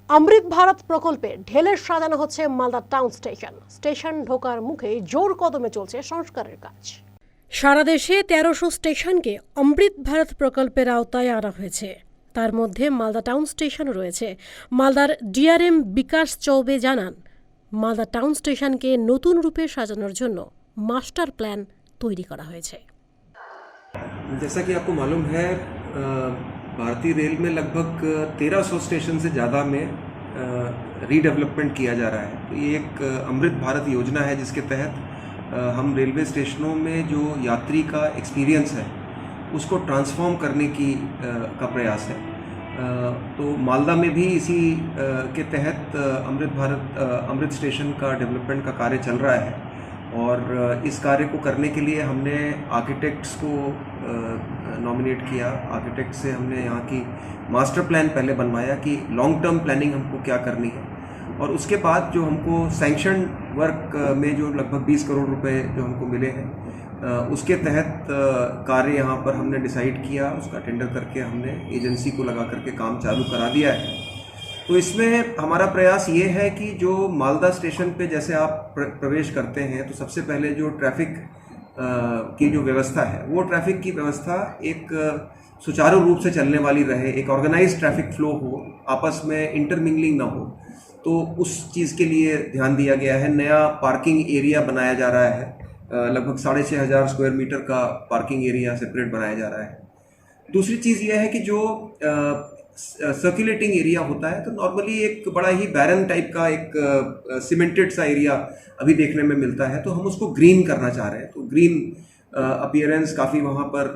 অমৃত ভারত প্রকল্পে ঢেলে সাজানো হচ্ছে মালদা টাউন স্টেশন ঢোকার মুখে জোর কদমে চলছে সংস্কারের কাজ। সারা দেশে ১৩০০ স্টেশনকে অমৃত ভারত প্রকল্পের আওতায় আনা হয়েছে। তার মধ্যে মালদা টাউন স্টেশনও রয়েছে। মালদার ডিআরএম বিকাশ চৌবে জানান, মালদা টাউন স্টেশনকে নতুন রূপে সাজানোর জন্য মাস্টার প্ল্যান তৈরি করা হয়েছে। जैसा कि आपको मालूम है, भारतीय रेल में लगभग 1300 स्टेशन से ज़्यादा में रीडेवलपमेंट किया जा रहा है। तो ये एक अमृत भारत योजना है जिसके तहत हम रेलवे स्टेशनों में जो यात्री का एक्सपीरियंस है उसको ट्रांसफॉर्म करने की का प्रयास है। तो मालदा में भी इसी के तहत अमृत स्टेशन का डेवलपमेंट का कार्य चल रहा है और इस कार्य को करने के लिए हमने आर्किटेक्ट्स को नॉमिनेट किया। आर्किटेक्ट से हमने यहाँ की मास्टर प्लान पहले बनवाया कि लॉन्ग टर्म प्लानिंग हमको क्या करनी है, और उसके बाद जो हमको सैंक्शन वर्क में जो लगभग 20 करोड़ रुपए जो हमको मिले हैं उसके तहत कार्य यहाँ पर हमने डिसाइड किया। उसका टेंडर करके हमने एजेंसी को लगा करके काम चालू करा दिया है। तो इसमें हमारा प्रयास ये है कि जो मालदा स्टेशन पे जैसे आप प्रवेश करते हैं तो सबसे पहले जो ट्रैफिक की जो व्यवस्था है वो ट्रैफिक की व्यवस्था एक सुचारू रूप से चलने वाली रहे, एक ऑर्गेनाइज्ड ट्रैफिक फ्लो हो, आपस में इंटरमिंगलिंग ना हो। तो उस चीज़ के लिए ध्यान दिया गया है। नया पार्किंग एरिया बनाया जा रहा है, लगभग 6500 स्क्वायर मीटर का पार्किंग एरिया सेपरेट बनाया जा रहा है। दूसरी चीज़ यह है कि जो सर्कुलेटिंग एरिया होता है तो नॉर्मली एक बड़ा ही बैरन टाइप का एक सीमेंटेड सा एरिया अभी देखने में मिलता है, तो हम उसको ग्रीन करना चाह रहे हैं। तो ग्रीन अपीयरेंस काफ़ी वहाँ पर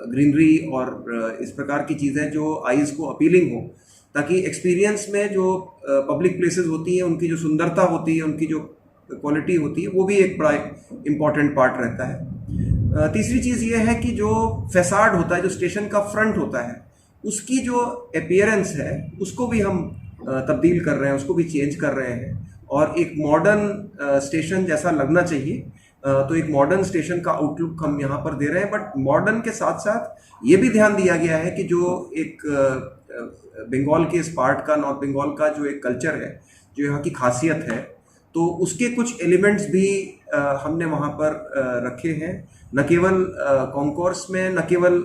ग्रीनरी और इस प्रकार की चीज़ें जो आईज़ को अपीलिंग हो, ताकि एक्सपीरियंस में जो पब्लिक प्लेसेस होती हैं उनकी जो सुंदरता होती है, उनकी जो क्वालिटी होती है, वो भी एक बड़ा इम्पॉर्टेंट पार्ट रहता है। तीसरी चीज़ ये है कि जो फैसाड होता है, जो स्टेशन का फ्रंट होता है, उसकी जो अपीयरेंस है उसको भी हम तब्दील कर रहे हैं, उसको भी चेंज कर रहे हैं और एक मॉडर्न स्टेशन जैसा लगना चाहिए। तो एक मॉडर्न स्टेशन का आउटलुक हम यहाँ पर दे रहे हैं, बट मॉडर्न के साथ साथ ये भी ध्यान दिया गया है कि जो एक बंगाल के इस पार्ट का, नॉर्थ बंगाल का जो एक कल्चर है, जो यहाँ की खासियत है, तो उसके कुछ एलिमेंट्स भी हमने वहाँ पर रखे हैं। न केवल कॉन्कोर्स में, न केवल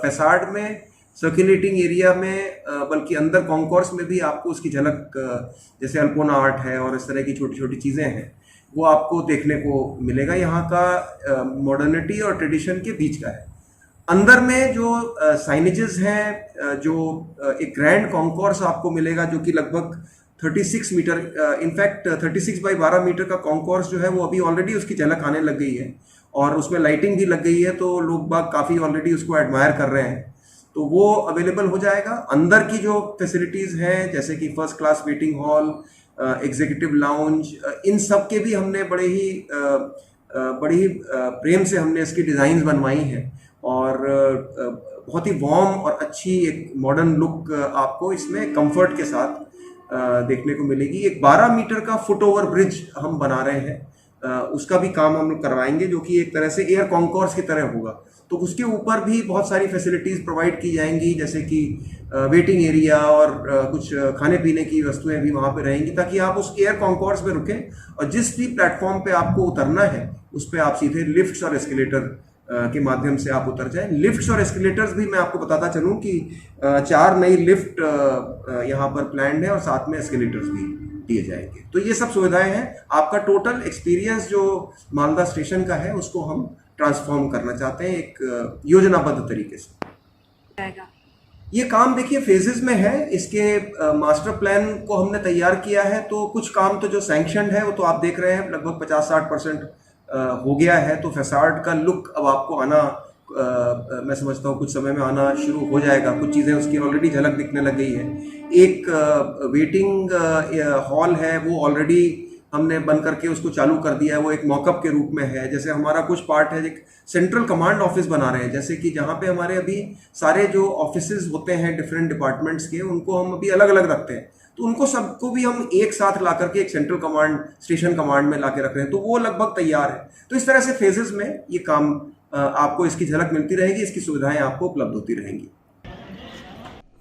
फैसाड में, सर्कुलेटिंग एरिया में, बल्कि अंदर कॉन्कोर्स में भी आपको उसकी झलक, जैसे अल्पोना आर्ट है और इस तरह की छोटी छोटी चीज़ें हैं, वो आपको देखने को मिलेगा। यहाँ का मॉडर्निटी और ट्रेडिशन के बीच का है। अंदर में जो साइनेजेस हैं, जो एक ग्रैंड कॉन्कोर्स आपको मिलेगा जो कि लगभग 36 मीटर, इनफैक्ट 36 बाई 12 मीटर का कॉन्कोर्स जो है वो अभी ऑलरेडी उसकी झलक आने लग गई है और उसमें लाइटिंग भी लग गई है, तो लोग बाग काफ़ी ऑलरेडी उसको एडमायर कर रहे हैं। तो वो अवेलेबल हो जाएगा। अंदर की जो फैसिलिटीज़ हैं जैसे कि first class waiting hall, executive lounge, इन सब के भी हमने बड़े ही प्रेम से हमने इसकी डिज़ाइंस बनवाई हैं और बहुत ही वार्म और अच्छी एक मॉडर्न लुक आपको इसमें कंफर्ट के साथ देखने को मिलेगी। एक 12 मीटर का फुट ओवर ब्रिज हम बना रहे हैं, उसका भी काम हम लोग करवाएंगे, जो कि एक तरह से एयर कॉन्कोर्स की तरह होगा। तो उसके ऊपर भी बहुत सारी फैसिलिटीज़ प्रोवाइड की जाएंगी, जैसे कि वेटिंग एरिया और कुछ खाने पीने की वस्तुएं भी वहाँ पे रहेंगी, ताकि आप उस एयर कॉन्कोर्स में रुकें और जिस भी प्लेटफॉर्म पे आपको उतरना है उस पर आप सीधे लिफ्ट्स और एस्केलेटर के माध्यम से आप उतर जाएं। लिफ्ट्स और एस्केलेटर्स भी मैं आपको बताता चलूँ कि 4 नई लिफ्ट यहाँ पर प्लान्ड है और साथ में एस्केलेटर्स भी दिए जाएंगे। तो ये सब सुविधाएं हैं। आपका टोटल एक्सपीरियंस जो मालदा स्टेशन का है उसको हम ट्रांसफॉर्म करना चाहते हैं एक योजनाबद्ध तरीके से। ये काम देखिए फेजेस में है। इसके मास्टर प्लान को हमने तैयार किया है, तो कुछ काम तो जो सैंक्शनड है वो तो आप देख रहे हैं लगभग 50-60% हो गया है। तो फैसाड का लुक अब आपको आना, मैं समझता हूँ कुछ समय में आना शुरू हो जाएगा। कुछ चीज़ें उसकी ऑलरेडी झलक दिखने लग गई है। एक वेटिंग हॉल है, वो ऑलरेडी हमने बन करके उसको चालू कर दिया है, वो एक मॉकअप के रूप में है। जैसे हमारा कुछ पार्ट है, एक सेंट्रल कमांड ऑफिस बना रहे हैं, जैसे कि जहाँ पे हमारे अभी सारे जो ऑफिसेज होते हैं डिफरेंट डिपार्टमेंट्स के, उनको हम अभी अलग अलग रखते हैं, तो उनको सबको भी हम एक साथ ला करके एक सेंट्रल कमांड, स्टेशन कमांड में ला के रख रहे हैं। तो वो लगभग तैयार है। तो इस तरह से फेजेस में ये काम आपको इसकी झलक मिलती रहेगी, इसकी सुविधाएं आपको उपलब्ध होती रहेंगी।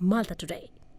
मालदा टुडे।